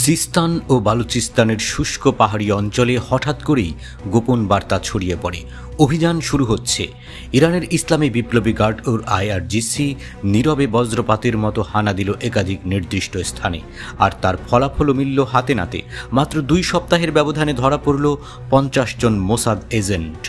সিস্তান ও বালুচিস্তানের শুষ্ক পাহাড়ি অঞ্চলে হঠাৎ করেই গোপন বার্তা ছড়িয়ে পড়ে। অভিযান শুরু হচ্ছে। ইরানের ইসলামী বিপ্লবী গার্ড ও আইআরজিসি নীরবে বজ্রপাতের মতো হানা দিল একাধিক নির্দিষ্ট স্থানে, আর তার ফলাফলও মিলল হাতে নাতে। মাত্র 2 সপ্তাহের ব্যবধানে ধরা পড়ল 50 জন মোসাদ এজেন্ট।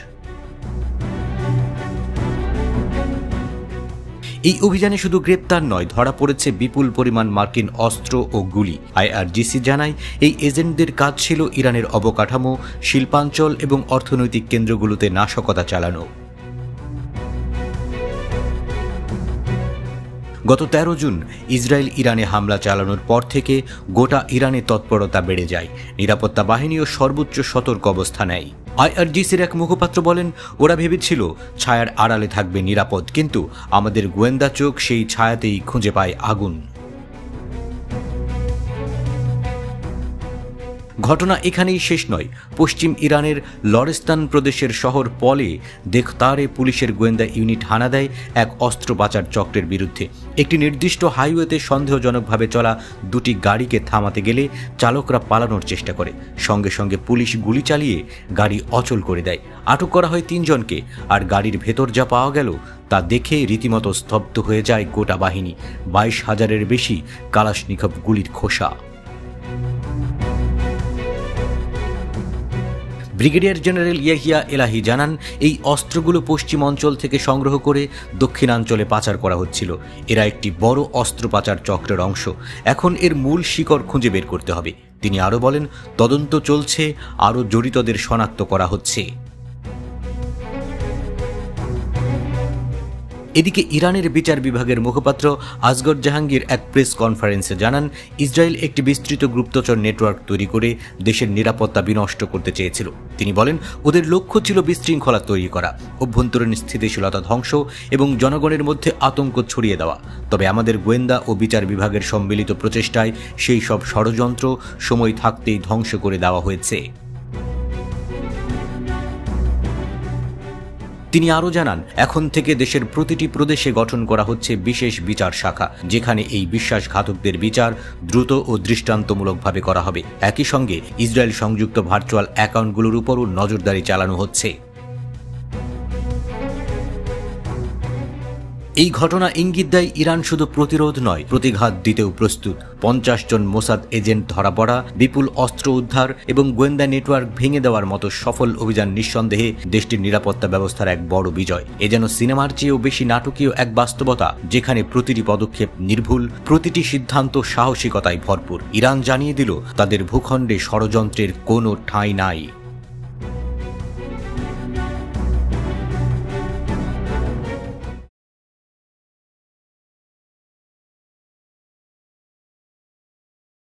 এই অভিযানে শুধু গ্রেপ্তার নয়, ধরা পড়েছে বিপুল পরিমাণ মার্কিন অস্ত্র ও গুলি। আইআরজিসি জানায়, এই এজেন্টদের কাজ ছিল ইরানের অবকাঠামো, শিল্পাঞ্চল এবং অর্থনৈতিক কেন্দ্রগুলোতে নাশকতা চালানো। গত 13 জুন ইসরায়েল ইরানে হামলা চালানোর পর থেকে গোটা ইরানে তৎপরতা বেড়ে যায়। নিরাপত্তা বাহিনীও সর্বোচ্চ সতর্ক অবস্থা নেয়। আইআরজিসির এক মুখপাত্র বলেন, ওরা ভেবেছিল ছায়ার আড়ালে থাকবে নিরাপদ, কিন্তু আমাদের গোয়েন্দা চোখ সেই ছায়াতেই খুঁজে পায় আগুন। ঘটনা এখানেই শেষ নয়। পশ্চিম ইরানের লরেস্তান প্রদেশের শহর পলে দেখতারে পুলিশের গোয়েন্দা ইউনিট হানা দেয় এক অস্ত্র পাচার চক্রের বিরুদ্ধে। একটি নির্দিষ্ট হাইওয়েতে সন্দেহজনকভাবে চলা 2টি গাড়িকে থামাতে গেলে চালকরা পালানোর চেষ্টা করে। সঙ্গে সঙ্গে পুলিশ গুলি চালিয়ে গাড়ি অচল করে দেয়। আটক করা হয় 3 জনকে, আর গাড়ির ভেতর যা পাওয়া গেল তা দেখে রীতিমতো স্তব্ধ হয়ে যায় গোটা বাহিনী। 22,000-এর বেশি কালাশনিকভ গুলির খোসা। ব্রিগেডিয়ার জেনারেল ইয়াহিয়া এলাহি জানান, এই অস্ত্রগুলো পশ্চিম অঞ্চল থেকে সংগ্রহ করে দক্ষিণাঞ্চলে পাচার করা হচ্ছিল। এরা একটি বড় অস্ত্র পাচার চক্রের অংশ। এখন এর মূল শিকড় খুঁজে বের করতে হবে। তিনি আরও বলেন, তদন্ত চলছে, আরও জড়িতদের শনাক্ত করা হচ্ছে। এদিকে ইরানের বিচার বিভাগের মুখপাত্র আসগর জাহাঙ্গীর এক প্রেস কনফারেন্সে জানান, ইসরায়েল একটি বিস্তৃত গুপ্তচর নেটওয়ার্ক তৈরি করে দেশের নিরাপত্তা বিনষ্ট করতে চেয়েছিল। তিনি বলেন, ওদের লক্ষ্য ছিল বিশৃঙ্খলা তৈরি করা, অভ্যন্তরীণ স্থিতিশীলতা ধ্বংস এবং জনগণের মধ্যে আতঙ্ক ছড়িয়ে দেওয়া। তবে আমাদের গোয়েন্দা ও বিচার বিভাগের সম্মিলিত প্রচেষ্টায় সেই সব ষড়যন্ত্র সময় থাকতেই ধ্বংস করে দেওয়া হয়েছে। তিনি আরও জানান, এখন থেকে দেশের প্রতিটি প্রদেশে গঠন করা হচ্ছে বিশেষ বিচার শাখা, যেখানে এই বিশ্বাসঘাতকদের বিচার দ্রুত ও দৃষ্টান্তমূলকভাবে করা হবে। একই সঙ্গে ইসরায়েল সংযুক্ত ভার্চুয়াল অ্যাকাউন্টগুলোর উপরও নজরদারি চালানো হচ্ছে। এই ঘটনা ইঙ্গিত দেয়, ইরান শুধু প্রতিরোধ নয়, প্রতিঘাত দিতেও প্রস্তুত। 50 জন মোসাদ এজেন্ট ধরা পড়া, বিপুল অস্ত্র উদ্ধার এবং গোয়েন্দা নেটওয়ার্ক ভেঙে দেওয়ার মতো সফল অভিযান নিঃসন্দেহে দেশটির নিরাপত্তা ব্যবস্থার এক বড় বিজয়। এ যেন সিনেমার চেয়েও বেশি নাটকীয় এক বাস্তবতা, যেখানে প্রতিটি পদক্ষেপ নির্ভুল, প্রতিটি সিদ্ধান্ত সাহসিকতায় ভরপুর। ইরান জানিয়ে দিল, তাদের ভূখণ্ডে ষড়যন্ত্রের কোনো ঠাঁই নাই।